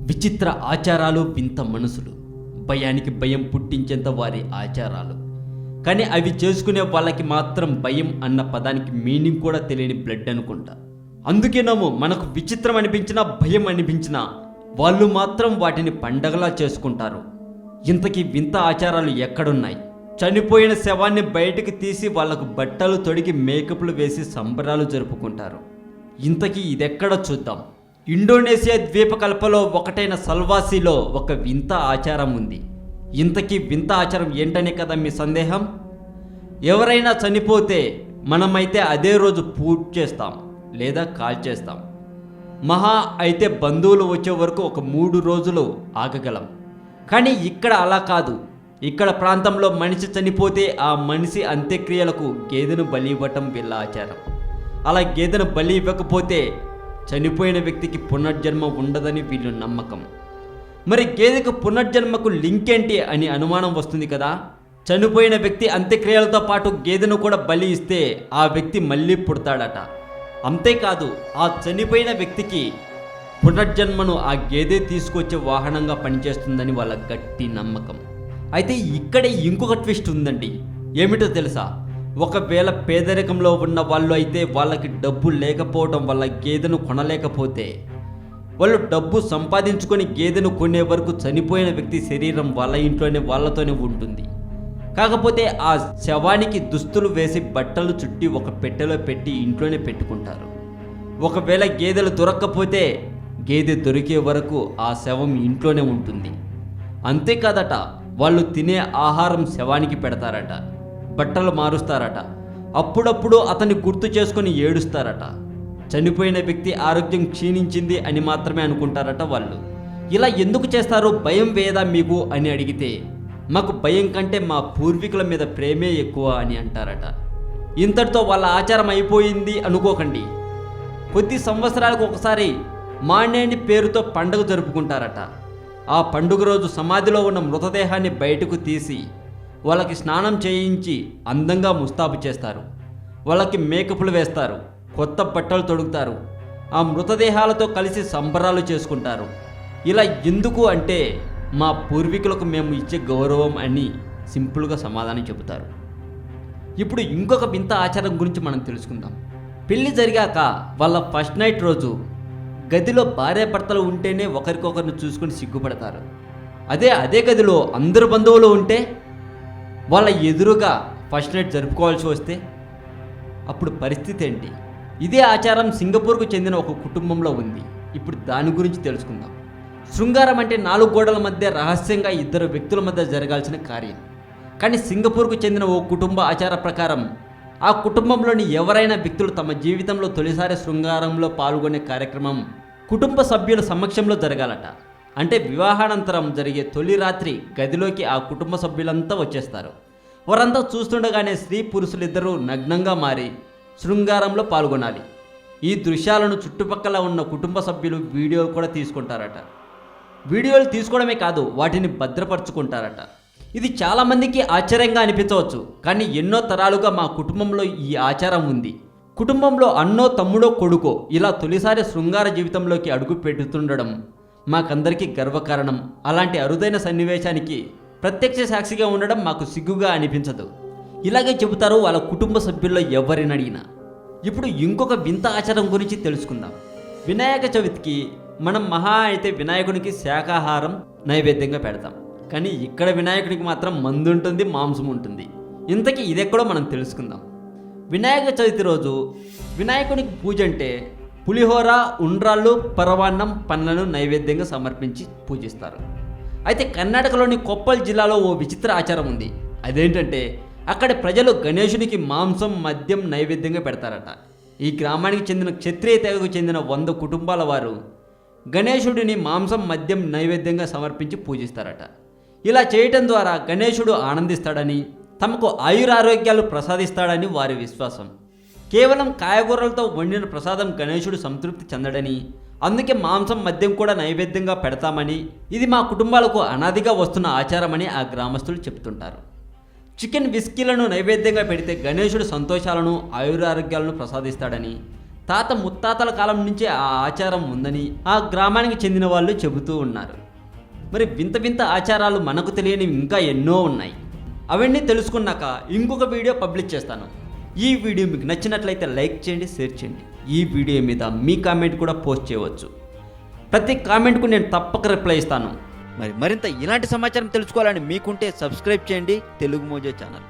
విచిత్ర ఆచారాలు, వింత మనసులు, భయానికి భయం పుట్టించేంత వారి ఆచారాలు. కానీ అవి చేసుకునే వాళ్ళకి మాత్రం భయం అన్న పదానికి మీనింగ్ కూడా తెలియని బ్లడ్ అనుకుంటా. అందుకేనేమో మనకు విచిత్రం అనిపించినా, భయం అనిపించినా వాళ్ళు మాత్రం వాటిని పండగలా చేసుకుంటారు. ఇంతకీ వింత ఆచారాలు ఎక్కడున్నాయి? చనిపోయిన శవాన్ని బయటకు తీసి వాళ్లకు బట్టలు తొడిగి మేకప్లు వేసి సంబరాలు జరుపుకుంటారు. ఇంతకీ ఇదెక్కడ చూద్దాం. ఇండోనేషియా ద్వీపకల్పంలో ఒకటైన సల్వాసిలో ఒక వింత ఆచారం ఉంది. ఇంతకీ వింత ఆచారం ఏంటనే కదా మీ సందేహం? ఎవరైనా చనిపోతే మనమైతే అదే రోజు పూజ చేస్తాం లేదా కాల్ చేస్తాం. మహా అయితే బంధువులు వచ్చే వరకు ఒక 3 రోజులు ఆగగలం. కానీ ఇక్కడ అలా కాదు. ఇక్కడ ప్రాంతంలో మనిషి చనిపోతే ఆ మనిషి అంత్యక్రియలకు గేదెను బలి ఇవ్వటం వీళ్ళ ఆచారం. అలా గేదెను బలి ఇవ్వకపోతే చనిపోయిన వ్యక్తికి పునర్జన్మ ఉండదని వీళ్ళు నమ్మకం. మరి గేదెకు పునర్జన్మకు లింక్ ఏంటి అని అనుమానం వస్తుంది కదా. చనిపోయిన వ్యక్తి అంత్యక్రియలతో పాటు గేదెను కూడా బలి ఇస్తే ఆ వ్యక్తి మళ్ళీ పుడతాడట. అంతేకాదు, ఆ చనిపోయిన వ్యక్తికి పునర్జన్మను ఆ గేదె తీసుకొచ్చే వాహనంగా పనిచేస్తుందని వాళ్ళ గట్టి నమ్మకం. అయితే ఇక్కడే ఇంకొక ట్విస్ట్ ఉందండి. ఏమిటో తెలుసా? ఒకవేళ పేదరికంలో ఉన్న వాళ్ళు అయితే వాళ్ళకి డబ్బు లేకపోవడం వల్ల గేదెను కొనలేకపోతే వాళ్ళు డబ్బు సంపాదించుకొని గేదెను కొనే వరకు చనిపోయిన వ్యక్తి శరీరం వాళ్ళ ఇంట్లోనే వాళ్ళతోనే ఉంటుంది. కాకపోతే ఆ శవానికి దుస్తులు వేసి బట్టలు చుట్టి ఒక పెట్టెలో పెట్టి ఇంట్లోనే పెట్టుకుంటారు. ఒకవేళ గేదెలు దొరక్కపోతే గేదె దొరికే వరకు ఆ శవం ఇంట్లోనే ఉంటుంది. అంతేకాదట, వాళ్ళు తినే ఆహారం శవానికి పెడతారట, బట్టలు మారుస్తారట, అప్పుడప్పుడు అతన్ని గుర్తు చేసుకొని ఏడుస్తారట. చనిపోయిన వ్యక్తి ఆరోగ్యం క్షీణించింది అని మాత్రమే అనుకుంటారట వాళ్ళు. ఇలా ఎందుకు చేస్తారు? భయం వేయదా మీకు అని అడిగితే, మాకు భయం కంటే మా పూర్వీకుల మీద ప్రేమే ఎక్కువ అని అంటారట. ఇంతటితో వాళ్ళ ఆచారం అయిపోయింది అనుకోకండి. కొద్ది సంవత్సరాలకు ఒకసారి మానేని పేరుతో పండుగ జరుపుకుంటారట. ఆ పండుగ రోజు సమాధిలో ఉన్న మృతదేహాన్ని బయటకు తీసి వాళ్ళకి స్నానం చేయించి అందంగా ముస్తాబు చేస్తారు. వాళ్ళకి మేకప్లు వేస్తారు, కొత్త బట్టలు తొడుగుతారు, ఆ మృతదేహాలతో కలిసి సంబరాలు చేసుకుంటారు. ఇలా ఎందుకు అంటే మా పూర్వీకులకు మేము ఇచ్చే గౌరవం అని సింపుల్గా సమాధానం చెబుతారు. ఇప్పుడు ఇంకొక వింత ఆచారం గురించి మనం తెలుసుకుందాం. పెళ్లి జరిగాక వాళ్ళ ఫస్ట్ నైట్ రోజు గదిలో భార్యాభర్తలు ఉంటేనే ఒకరికొకరిని చూసుకొని సిగ్గుపడతారు. అదే గదిలో అందరు బంధువులు ఉంటే వాళ్ళ ఎదురుగా ఫస్ట్ నైట్ జరుపుకోవాల్సి వస్తే అప్పుడు పరిస్థితి ఏంటి? ఇదే ఆచారం సింగపూర్కు చెందిన ఒక కుటుంబంలో ఉంది. ఇప్పుడు దాని గురించి తెలుసుకుందాం. శృంగారం అంటే 4 గోడల మధ్య రహస్యంగా 2 వ్యక్తుల మధ్య జరగాల్సిన కార్యం. కానీ సింగపూర్కు చెందిన ఓ కుటుంబ ఆచార ప్రకారం ఆ కుటుంబంలోని ఎవరైనా వ్యక్తులు తమ జీవితంలో తొలిసారి శృంగారంలో పాల్గొనే కార్యక్రమం కుటుంబ సభ్యుల సమక్షంలో జరగాలట. అంటే వివాహానంతరం జరిగే తొలి రాత్రి గదిలోకి ఆ కుటుంబ సభ్యులంతా వచ్చేస్తారు. వారంతా చూస్తుండగానే స్త్రీ పురుషులిద్దరూ నగ్నంగా మారి శృంగారంలో పాల్గొనాలి. ఈ దృశ్యాలను చుట్టుపక్కల ఉన్న కుటుంబ సభ్యులు వీడియోలు కూడా తీసుకుంటారట. వీడియోలు తీసుకోవడమే కాదు, వాటిని భద్రపరుచుకుంటారట. ఇది చాలామందికి ఆశ్చర్యంగా అనిపించవచ్చు. కానీ ఎన్నో తరాలుగా మా కుటుంబంలో ఈ ఆచారం ఉంది. కుటుంబంలో అన్నో తమ్ముడో కొడుకో ఇలా తొలిసారి శృంగార జీవితంలోకి అడుగు పెడుతుండడం మాకందరికీ గర్వకారణం. అలాంటి అరుదైన సన్నివేశానికి ప్రత్యక్ష సాక్షిగా ఉండడం మాకు సిగ్గుగా అనిపించదు. ఇలాగే చెబుతారు వాళ్ళ కుటుంబ సభ్యుల్లో ఎవరిని అడిగినా. ఇప్పుడు ఇంకొక వింత ఆచారం గురించి తెలుసుకుందాం. వినాయక చవితికి మనం మహా అయితే వినాయకునికి శాకాహారం నైవేద్యంగా పెడతాం. కానీ ఇక్కడ వినాయకుడికి మాత్రం మందు ఉంటుంది, మాంసం ఉంటుంది. ఇంతకీ ఇదెక్కడో మనం తెలుసుకుందాం. వినాయక చవితి రోజు వినాయకునికి పూజ అంటే పులిహోర, ఉండ్రాళ్ళు, పరవాన్నం, పండ్లను నైవేద్యంగా సమర్పించి పూజిస్తారు. అయితే కర్ణాటకలోని కొప్పల్ జిల్లాలో ఓ విచిత్ర ఆచారం ఉంది. అదేంటంటే అక్కడి ప్రజలు గణేశునికి మాంసం, మద్యం నైవేద్యంగా పెడతారట. ఈ గ్రామానికి చెందిన క్షత్రియ తెగకు చెందిన 100 కుటుంబాల వారు గణేశుడిని మాంసం, మద్యం నైవేద్యంగా సమర్పించి పూజిస్తారట. ఇలా చేయటం ద్వారా గణేశుడు ఆనందిస్తాడని, తమకు ఆయురారోగ్యాలు ప్రసాదిస్తాడని వారి విశ్వాసం. కేవలం కాయగూరలతో వండిన ప్రసాదం గణేశుడు సంతృప్తి చెందడని, అందుకే మాంసం, మద్యం కూడా నైవేద్యంగా పెడతామని, ఇది మా కుటుంబాలకు అనాదిగా వస్తున్న ఆచారమని ఆ గ్రామస్తులు చెప్తుంటారు. చికెన్, విస్కీలను నైవేద్యంగా పెడితే గణేశుడు సంతోషాలను, ఆయురారోగ్యాలను ప్రసాదిస్తాడని, తాత ముత్తాతల కాలం నుంచే ఆ ఆచారం ఉందని ఆ గ్రామానికి చెందిన వాళ్ళు చెబుతూ ఉన్నారు. మరి వింత వింత ఆచారాలు మనకు తెలియనివి ఇంకా ఎన్నో ఉన్నాయి. అవన్నీ తెలుసుకున్నాక ఇంకొక వీడియో పబ్లిష్ చేస్తాను. ఈ వీడియో మీకు నచ్చినట్లయితే లైక్ చేయండి, షేర్ చేయండి. ఈ వీడియో మీద మీ కామెంట్ కూడా పోస్ట్ చేయవచ్చు. ప్రతి కామెంట్కు నేను తప్పక రిప్లై ఇస్తాను. మరింత ఇలాంటి సమాచారం తెలుసుకోవాలని మీకుంటే సబ్స్క్రైబ్ చేయండి తెలుగు మోజో ఛానల్.